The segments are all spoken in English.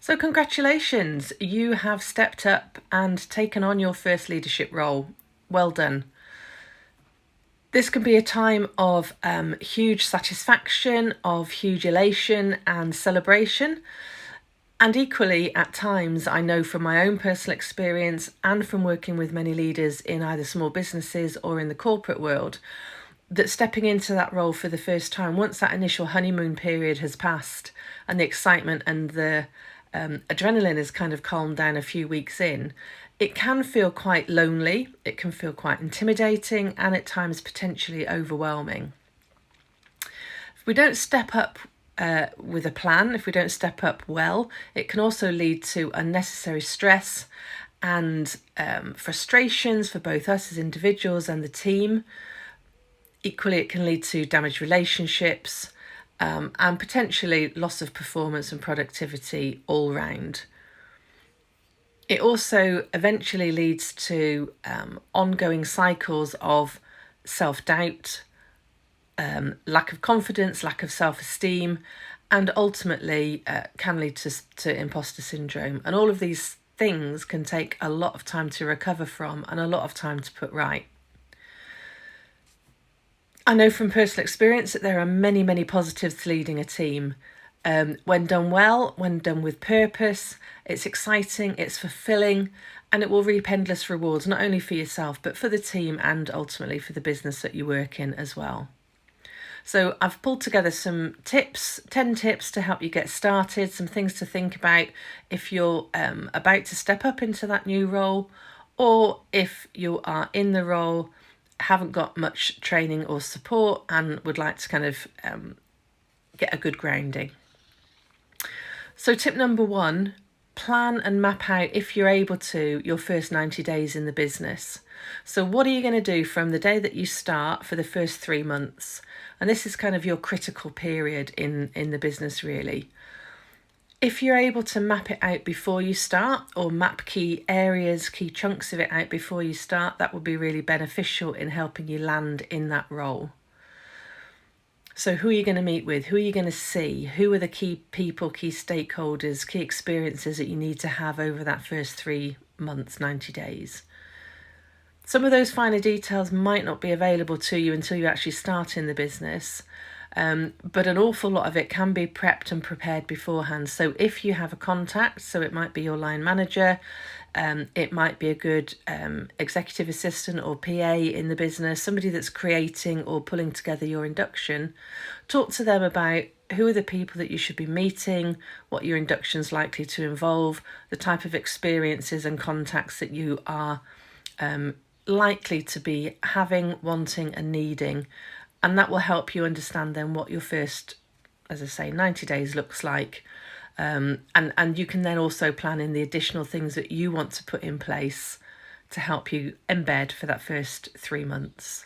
So congratulations, you have stepped up and taken on your first leadership role. Well done. This can be a time of huge satisfaction, of huge elation and celebration. And equally, at times, I know from my own personal experience and from working with many leaders in either small businesses or in the corporate world, that stepping into that role for the first time, once that initial honeymoon period has passed and the excitement and the adrenaline has kind of calmed down a few weeks in, it can feel quite lonely, it can feel quite intimidating, and at times potentially overwhelming. If we don't step up with a plan, if we don't step up well, it can also lead to unnecessary stress and frustrations for both us as individuals and the team. Equally, it can lead to damaged relationships and potentially loss of performance and productivity all round. It also eventually leads to ongoing cycles of self-doubt, lack of confidence, lack of self-esteem, and ultimately can lead to imposter syndrome. And all of these things can take a lot of time to recover from and a lot of time to put right. I know from personal experience that there are many, many positives to leading a team. When done well, when done with purpose, it's exciting, it's fulfilling, and it will reap endless rewards, not only for yourself, but for the team and ultimately for the business that you work in as well. So I've pulled together some tips, 10 tips to help you get started, some things to think about if you're about to step up into that new role, or if you are in the role, haven't got much training or support and would like to kind of get a good grounding. So tip number 1, plan and map out, if you're able to, your first 90 days in the business. So what are you going to do from the day that you start for the first 3 months? And this is kind of your critical period in the business, really. If you're able to map it out before you start, or map key areas, key chunks of it out before you start, that would be really beneficial in helping you land in that role. So who are you going to meet with? Who are you going to see? Who are the key people, key stakeholders, key experiences that you need to have over that first 3 months, 90 days? Some of those finer details might not be available to you until you actually start in the business. But an awful lot of it can be prepped and prepared beforehand. So if you have a contact, so it might be your line manager, it might be a good executive assistant or PA in the business, somebody that's creating or pulling together your induction, talk to them about who are the people that you should be meeting, what your induction's likely to involve, the type of experiences and contacts that you are likely to be having, wanting and needing. And that will help you understand then what your first, as I say, 90 days looks like. And you can then also plan in the additional things that you want to put in place to help you embed for that first 3 months.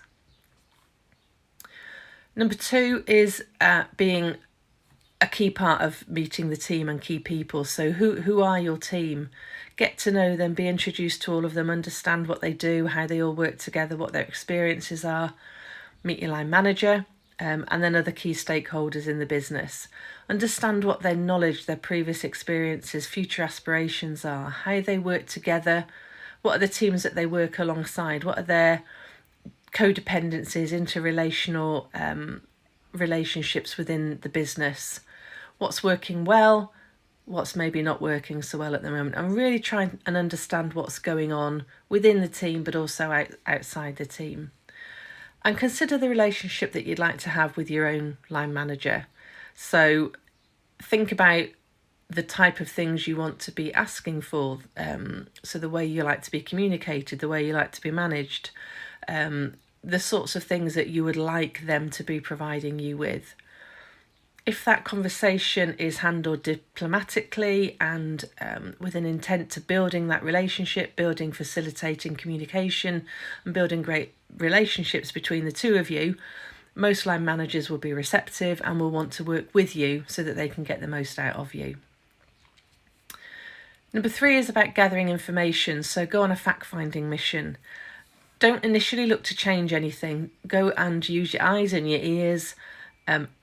Number 2 is being a key part of meeting the team and key people. So who are your team? Get to know them, be introduced to all of them, understand what they do, how they all work together, what their experiences are. Meet your line manager, and then other key stakeholders in the business. Understand what their knowledge, their previous experiences, future aspirations are, how they work together, what are the teams that they work alongside, what are their codependencies, interrelational relationships within the business, what's working well, what's maybe not working so well at the moment, and really try and understand what's going on within the team but also outside the team. And consider the relationship that you'd like to have with your own line manager. So think about the type of things you want to be asking for. So the way you like to be communicated, the way you like to be managed, the sorts of things that you would like them to be providing you with. If that conversation is handled diplomatically and with an intent to building that relationship, building, facilitating communication and building great relationships between the two of you, most line managers will be receptive and will want to work with you so that they can get the most out of you. Number 3 is about gathering information. So go on a fact-finding mission. Don't initially look to change anything. Go and use your eyes and your ears.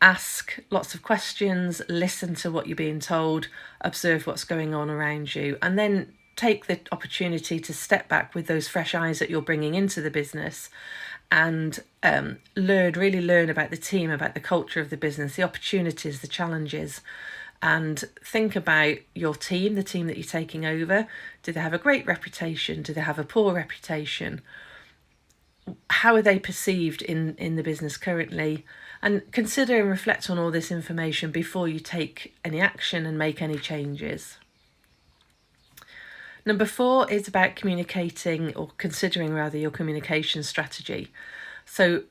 Ask lots of questions, listen to what you're being told, observe what's going on around you, and then take the opportunity to step back with those fresh eyes that you're bringing into the business and really learn about the team, about the culture of the business, the opportunities, the challenges, and think about your team, the team that you're taking over. Do they have a great reputation? Do they have a poor reputation? How are they perceived in the business currently? And consider and reflect on all this information before you take any action and make any changes. Number 4 is about communicating, or considering rather, your communication strategy. So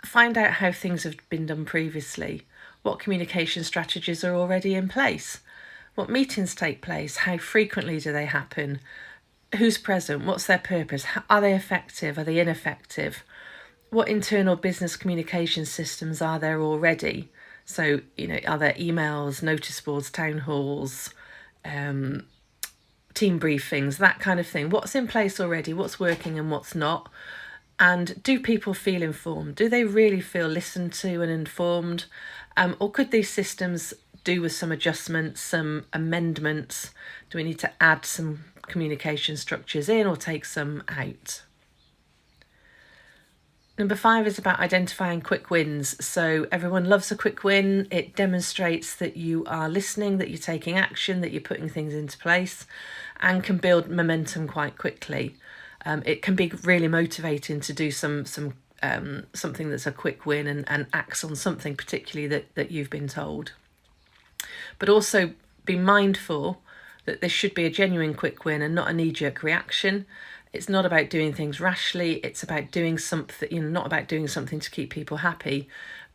find out how things have been done previously. What communication strategies are already in place? What meetings take place? How frequently do they happen? Who's present? What's their purpose? Are they effective? Are they ineffective? What internal business communication systems are there already? So, are there emails, notice boards, town halls, team briefings, that kind of thing? What's in place already? What's working and what's not? And do people feel informed? Do they really feel listened to and informed? Or could these systems do with some adjustments, some amendments? Do we need to add some communication structures in or take some out? Number 5 is about identifying quick wins. So everyone loves a quick win. It demonstrates that you are listening, that you're taking action, that you're putting things into place, and can build momentum quite quickly. It can be really motivating to do something that's a quick win and acts on something particularly that you've been told. But also be mindful that this should be a genuine quick win and not a knee-jerk reaction. It's not about doing things rashly. It's about doing something, not about doing something to keep people happy,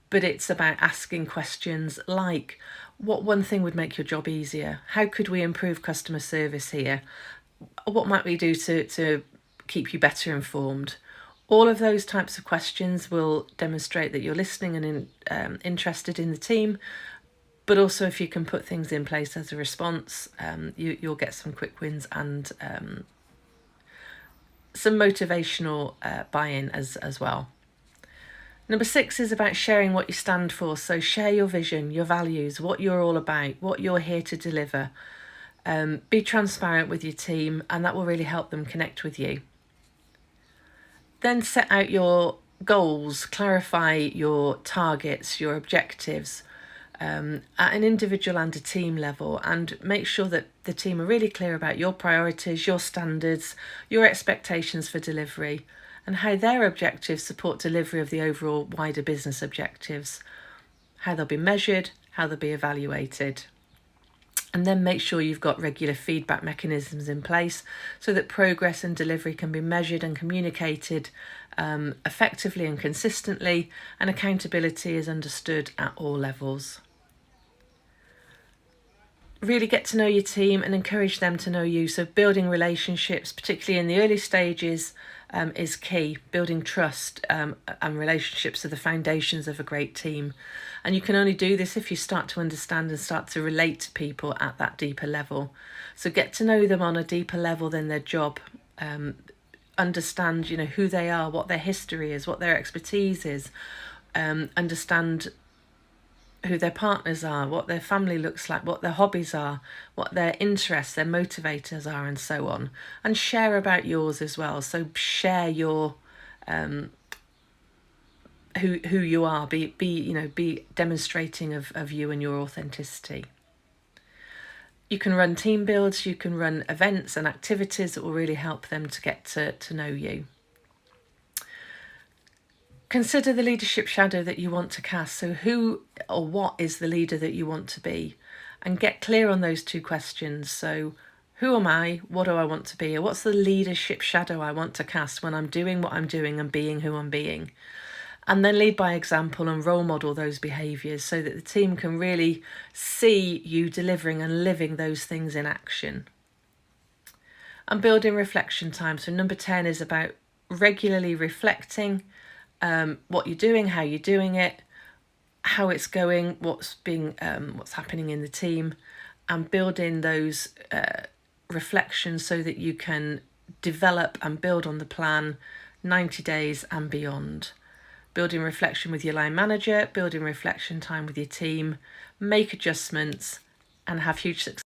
but it's about asking questions like, what one thing would make your job easier? How could we improve customer service here? What might we do to keep you better informed? All of those types of questions will demonstrate that you're listening and interested in the team. But also, if you can put things in place as a response, you'll get some quick wins and some motivational buy-in as well. Number 6 is about sharing what you stand for. So share your vision, your values, what you're all about, what you're here to deliver. Be transparent with your team, and that will really help them connect with you. Then set out your goals, clarify your targets, your objectives at an individual and a team level, and make sure that the team are really clear about your priorities, your standards, your expectations for delivery, and how their objectives support delivery of the overall wider business objectives, how they'll be measured, how they'll be evaluated. And then make sure you've got regular feedback mechanisms in place so that progress and delivery can be measured and communicated effectively and consistently, and accountability is understood at all levels. Really get to know your team and encourage them to know you. So building relationships, particularly in the early stages, is key. Building trust and relationships are the foundations of a great team. And you can only do this if you start to understand and start to relate to people at that deeper level. So get to know them on a deeper level than their job. Understand, who they are, what their history is, what their expertise is. Understand who their partners are, what their family looks like, what their hobbies are, what their interests, their motivators are, and so on. And share about yours as well. So share your who you are. Be demonstrating of you and your authenticity. You can run team builds, you can run events and activities that will really help them to get to know you. Consider the leadership shadow that you want to cast. So who or what is the leader that you want to be? And get clear on those 2 questions. So who am I? What do I want to be? Or what's the leadership shadow I want to cast when I'm doing what I'm doing and being who I'm being? And then lead by example and role model those behaviours so that the team can really see you delivering and living those things in action. And building reflection time. So number 10 is about regularly reflecting what you're doing, how you're doing it, how it's going, what's happening in the team, and build in those reflections so that you can develop and build on the plan 90 days and beyond. building reflection with your line manager, building reflection time with your team, make adjustments, and have huge success.